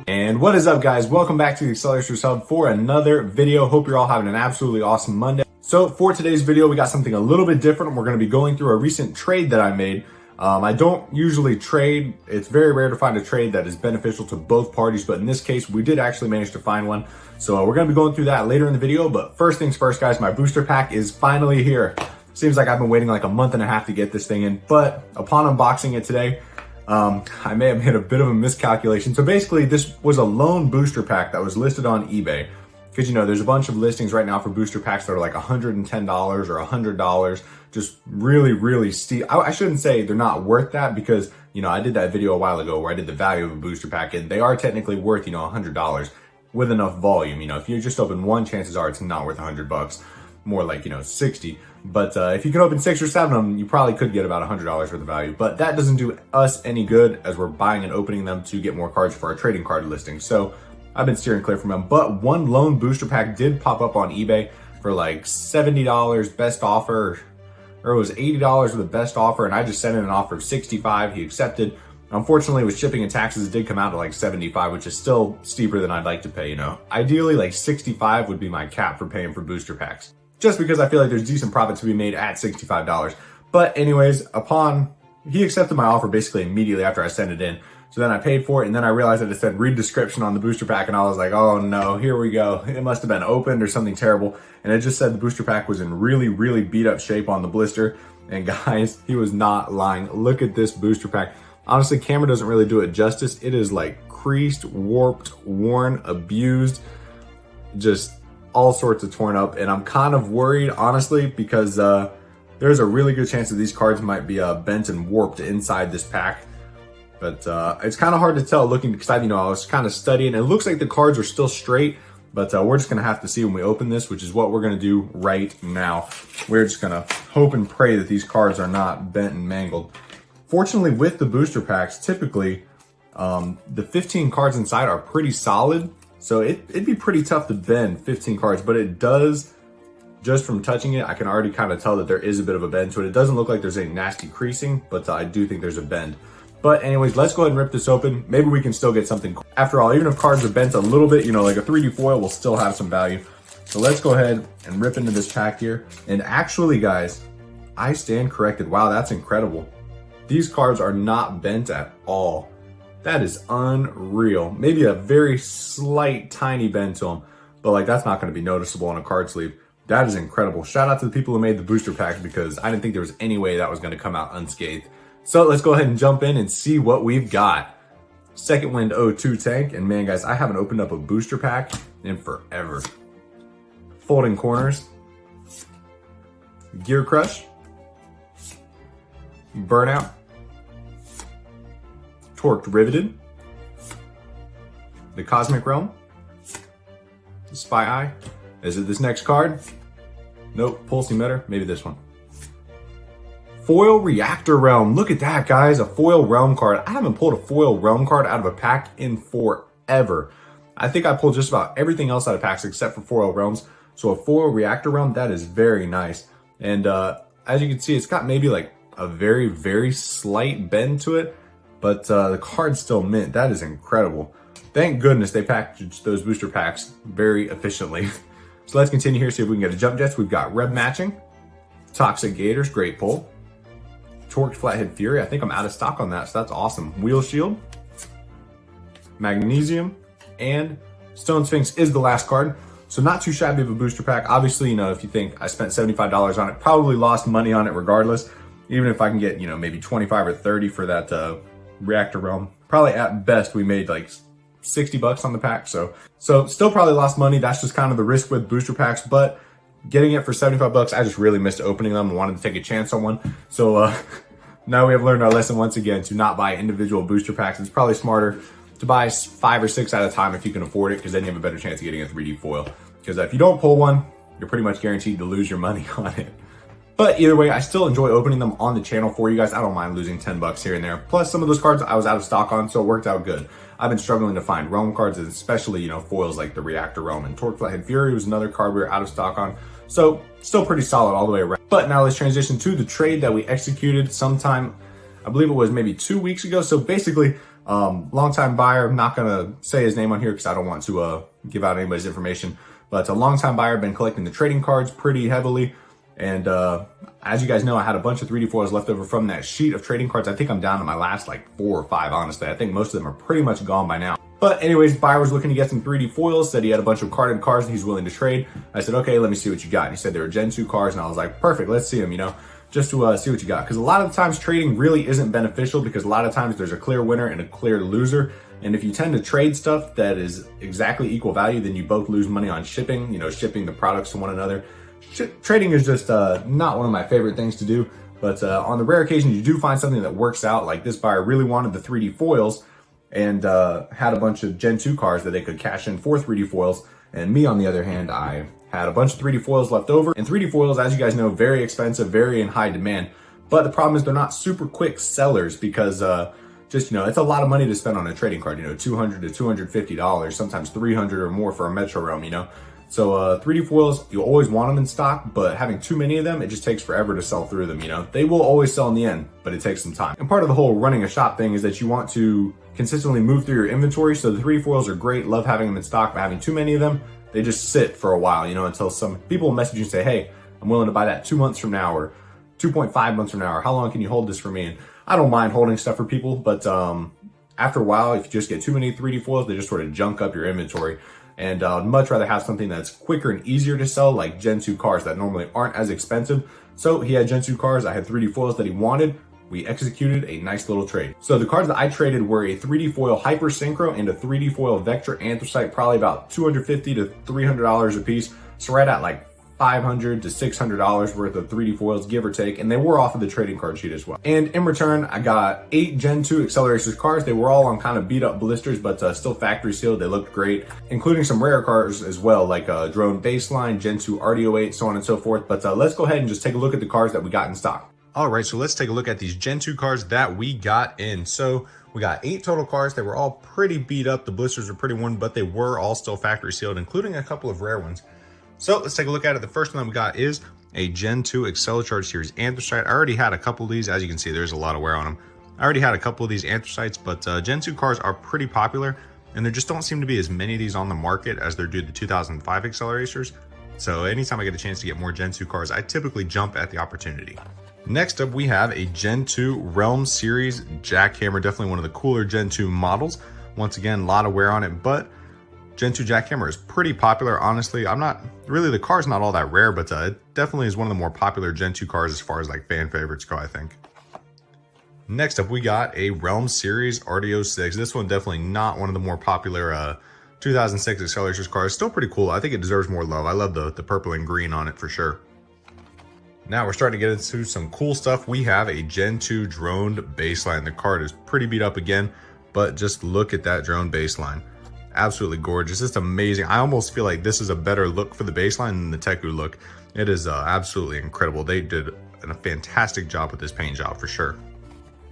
And what is up, guys? Welcome back to the Acceleracers Hub for another video. Hope you're all having an absolutely awesome Monday. So for today's video, we got something a little bit different. We're going to be going through a recent trade that I made. I don't usually trade. It's very rare to find a trade that is beneficial to both parties, but in this case, we did actually manage to find one. So we're going to be going through that later in the video. But first things first, guys, my booster pack is finally here. Seems like I've been waiting like a month and a half to get this thing in, but upon unboxing it today, I may have made a bit of a miscalculation. So basically this was a lone booster pack that was listed on eBay. Because, you know, there's a bunch of listings right now for booster packs that are like $110 or $100, just really, really steep. I shouldn't say they're not worth that because, you know, I did that video a while ago where I did the value of a booster pack and they are technically worth, you know, $100 with enough volume. You know, if you just open one, chances are it's not worth $100, more like, you know, 60. But if you can open 6 or 7 of them, you probably could get about $100 worth of value. But that doesn't do us any good as we're buying and opening them to get more cards for our trading card listing. So I've been steering clear from them. But one lone booster pack did pop up on eBay for like $70 best offer, or it was $80 with the best offer. And I just sent in an offer of $65. He accepted. Unfortunately, with shipping and taxes, it did come out to like $75, which is still steeper than I'd like to pay. You know, ideally like $65 would be my cap for paying for booster packs, just because I feel like there's decent profit to be made at $65. But anyways, he accepted my offer basically immediately after I sent it in. So then I paid for it, and then I realized that it said read description on the booster pack, and I was like, oh no, here we go. It must have been opened or something terrible. And it just said the booster pack was in really, really beat up shape on the blister. And guys, he was not lying. Look at this booster pack. Honestly, camera doesn't really do it justice. It is like creased, warped, worn, abused, just all sorts of torn up. And I'm kind of worried, honestly, because there's a really good chance that these cards might be bent and warped inside this pack. But it's kind of hard to tell looking, because I was kind of studying. It looks like the cards are still straight, but we're just going to have to see when we open this, which is what we're going to do right now. We're just going to hope and pray that these cards are not bent and mangled. Fortunately, with the booster packs, typically the 15 cards inside are pretty solid. So it'd be pretty tough to bend 15 cards, but it does, just from touching it, I can already kind of tell that there is a bit of a bend to it. It doesn't look like there's any nasty creasing, but I do think there's a bend. But anyways, let's go ahead and rip this open. Maybe we can still get something. After all, even if cards are bent a little bit, you know, like a 3D foil will still have some value. So let's go ahead and rip into this pack here. And actually, guys, I stand corrected. Wow, that's incredible. These cards are not bent at all. That is unreal. Maybe a very slight, tiny bend to them, but like that's not going to be noticeable on a card sleeve. That is incredible. Shout out to the people who made the booster pack because I didn't think there was any way that was going to come out unscathed. So let's go ahead and jump in and see what we've got. Second Wind O2 tank. And man, guys, I haven't opened up a booster pack in forever. Folding Corners. Gear Crush. Burnout. Torqued Riveted. The Cosmic Realm. The Spy Eye. Is it this next card? Nope. Pulsing Meter. Maybe this one. Foil Reactor Realm. Look at that, guys. A foil realm card. I haven't pulled a foil realm card out of a pack in forever. I think I pulled just about everything else out of packs except for foil realms. So a foil Reactor Realm, that is very nice. And as you can see, it's got maybe like a very, very slight bend to it, but the card's still mint. That is incredible. Thank goodness they packaged those booster packs very efficiently. So let's continue here, see if we can get a Jump Jets. We've got Rev Matching, Toxic Gators, great pull. Torqued Flathead Fury, I think I'm out of stock on that, so that's awesome. Wheel Shield, Magnesium, and Stone Sphinx is the last card. So not too shabby of a booster pack. Obviously, you know, if you think I spent $75 on it, probably lost money on it regardless. Even if I can get, you know, maybe 25 or 30 for that Reactor Realm, probably at best we made like $60 on the pack. So still probably lost money. That's just kind of the risk with booster packs, but getting it for $75, I just really missed opening them and wanted to take a chance on one. So now we have learned our lesson once again to not buy individual booster packs. It's probably smarter to buy 5 or 6 at a time if you can afford it, because then you have a better chance of getting a 3D foil. Because if you don't pull one, you're pretty much guaranteed to lose your money on it. But either way, I still enjoy opening them on the channel for you guys. I don't mind losing $10 here and there. Plus, some of those cards I was out of stock on, so it worked out good. I've been struggling to find Realm cards, especially, you know, foils like the Reactor Realm, and Torqued Flathead Fury was another card we were out of stock on. So still pretty solid all the way around. But now let's transition to the trade that we executed sometime, I believe it was maybe 2 weeks ago. So basically, Longtime buyer, I'm not gonna say his name on here because I don't want to give out anybody's information, but a longtime buyer, been collecting the trading cards pretty heavily. And as you guys know, I had a bunch of 3D foils left over from that sheet of trading cards. I think I'm down to my last like 4 or 5, honestly. I think most of them are pretty much gone by now. But anyways, buyer was looking to get some 3D foils, said he had a bunch of carded cards that he's willing to trade. I said, okay, let me see what you got. And he said they were Gen 2 cards, and I was like, perfect, let's see them, you know, just to see what you got. Because a lot of the times trading really isn't beneficial, because a lot of times there's a clear winner and a clear loser. And if you tend to trade stuff that is exactly equal value, then you both lose money on shipping, you know, shipping the products to one another. Trading is just not one of my favorite things to do. But on the rare occasion you do find something that works out, like this buyer really wanted the 3D foils and had a bunch of Gen 2 cards that they could cash in for 3D foils. And me, on the other hand, I had a bunch of 3D foils left over. And 3D foils, as you guys know, very expensive, very in high demand. But the problem is they're not super quick sellers, because just, you know, it's a lot of money to spend on a trading card, you know, $200 to $250, sometimes $300 or more for a Metro Realm, you know. So 3D foils, you always want them in stock, but having too many of them, it just takes forever to sell through them, you know. They will always sell in the end, but it takes some time. And part of the whole running a shop thing is that you want to consistently move through your inventory. So the 3D foils are great, love having them in stock, but having too many of them, they just sit for a while, you know, until some people message you and say, hey, I'm willing to buy that 2 months from now, or 2.5 months from now, or how long can you hold this for me? And I don't mind holding stuff for people, but after a while, if you just get too many 3D foils, they just sort of junk up your inventory. And I'd much rather have something that's quicker and easier to sell, like Gen 2 cars that normally aren't as expensive. So he had Gen 2 cars, I had 3D foils that he wanted. We executed a nice little trade. So the cards that I traded were a 3D foil Hyper Synchro and a 3D foil Vector Anthracite, probably about $250 to $300 a piece. So right at like $500 to $600 worth of 3D foils, give or take, and they were off of the trading card sheet as well. And in return, I got 8 Gen 2 Acceleracers cars. They were all on kind of beat up blisters, but still factory sealed. They looked great, including some rare cars as well, like Drone Baseline, Gen 2 RDO 8, so on and so forth. But let's go ahead and just take a look at the cars that we got in stock. All right, so let's take a look at these Gen 2 cars that we got in. So we got 8 total cars. They were all pretty beat up. The blisters were pretty worn, but they were all still factory sealed, including a couple of rare ones. So let's take a look at it. The first one that we got is a Gen 2 Acceleracers Series Anthracite. I already had a couple of these. As you can see, there's a lot of wear on them. I already had a couple of these anthracites, but Gen 2 cars are pretty popular, and there just don't seem to be as many of these on the market as there do the 2005 Acceleracers. So anytime I get a chance to get more Gen 2 cars, I typically jump at the opportunity. Next up, we have a Gen 2 Realm Series Jackhammer. Definitely one of the cooler Gen 2 models. Once again, a lot of wear on it, but Gen 2 Jackhammer is pretty popular. Honestly, the car's not all that rare, but it definitely is one of the more popular Gen 2 cars as far as like fan favorites go, I think. Next up, we got a Realm Series RDO 6. This one definitely not one of the more popular 2006 Acceleracers cars. Still pretty cool. I think it deserves more love. I love the purple and green on it for sure. Now we're starting to get into some cool stuff. We have a Gen 2 Droned Baseline. The card is pretty beat up again, but just look at that drone baseline. Absolutely gorgeous. It's amazing. I almost feel like this is a better look for the baseline than the Teku look. It is absolutely incredible. They did a fantastic job with this paint job for sure.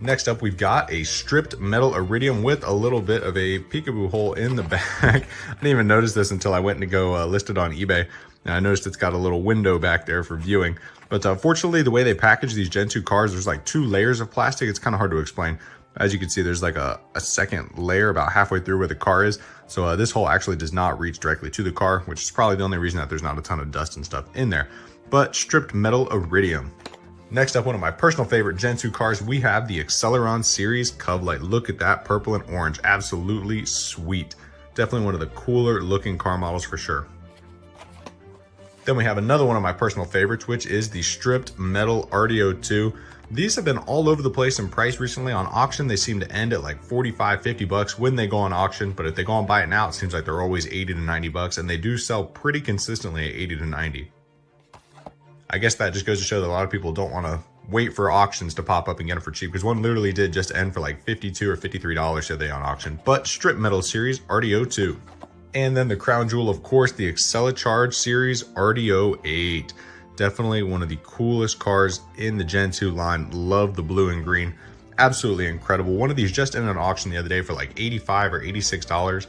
Next up, we've got a stripped metal iridium with a little bit of a peekaboo hole in the back. I didn't even notice this until I went to go list it on eBay. And I noticed it's got a little window back there for viewing. But fortunately, the way they package these Gen 2 cars, there's like 2 layers of plastic. It's kind of hard to explain. As you can see, there's like a second layer about halfway through where the car is. So this hole actually does not reach directly to the car, which is probably the only reason that there's not a ton of dust and stuff in there. But stripped metal iridium. Next up, one of my personal favorite Gen 2 cars, we have the Acceleracers Series Cub Light. Look at that purple and orange. Absolutely sweet. Definitely one of the cooler looking car models for sure. Then we have another one of my personal favorites, which is the stripped metal RDO 2. These have been all over the place in price recently. On auction, they seem to end at like 45, 50 bucks when they go on auction. But if they go and buy it now, it seems like they're always 80 to 90 bucks. And they do sell pretty consistently at 80 to 90. I guess that just goes to show that a lot of people don't want to wait for auctions to pop up and get them for cheap. Because one literally did just end for like $52 or $53 today on auction. But Strip Metal Series RDO 2. And then the crown jewel, of course, the Acceleracers Series RDO 8. Definitely one of the coolest cars in the Gen 2 line. Love the blue and green. Absolutely incredible. One of these just ended an auction the other day for like $85 or $86.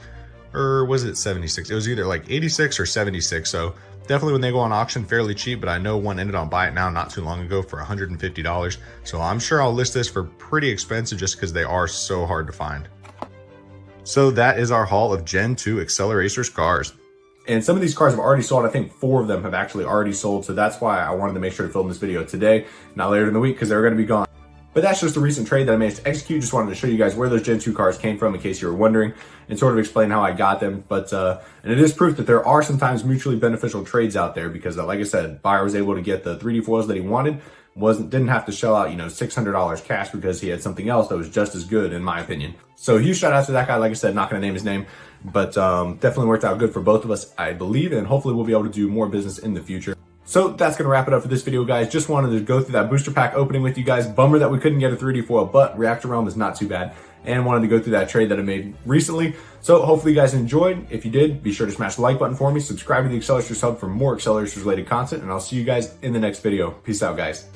Or was it 76? It was either like 86 or 76. So definitely when they go on auction, fairly cheap. But I know one ended on Buy It Now not too long ago for $150. So I'm sure I'll list this for pretty expensive just because they are so hard to find. So that is our haul of Gen 2 Acceleracers cars. And some of these cars have already sold. I think 4 of them have actually already sold. So that's why I wanted to make sure to film this video today, not later in the week, because they're going to be gone. But that's just a recent trade that I managed to execute. Just wanted to show you guys where those Gen 2 cars came from in case you were wondering, and sort of explain how I got them. But and it is proof that there are sometimes mutually beneficial trades out there, because like I said, buyer was able to get the 3D foils that he wanted, didn't have to shell out, $600 cash because he had something else that was just as good, in my opinion. So huge shout out to that guy. Like I said, not going to name his name, but definitely worked out good for both of us, I believe, and hopefully we'll be able to do more business in the future. So that's going to wrap it up for this video, guys. Just wanted to go through that booster pack opening with you guys. Bummer that we couldn't get a 3D foil, but Reactor Realm is not too bad. And wanted to go through that trade that I made recently. So hopefully you guys enjoyed. If you did, be sure to smash the like button for me. Subscribe to the Acceleracers Hub for more Acceleracers related content. And I'll see you guys in the next video. Peace out, guys.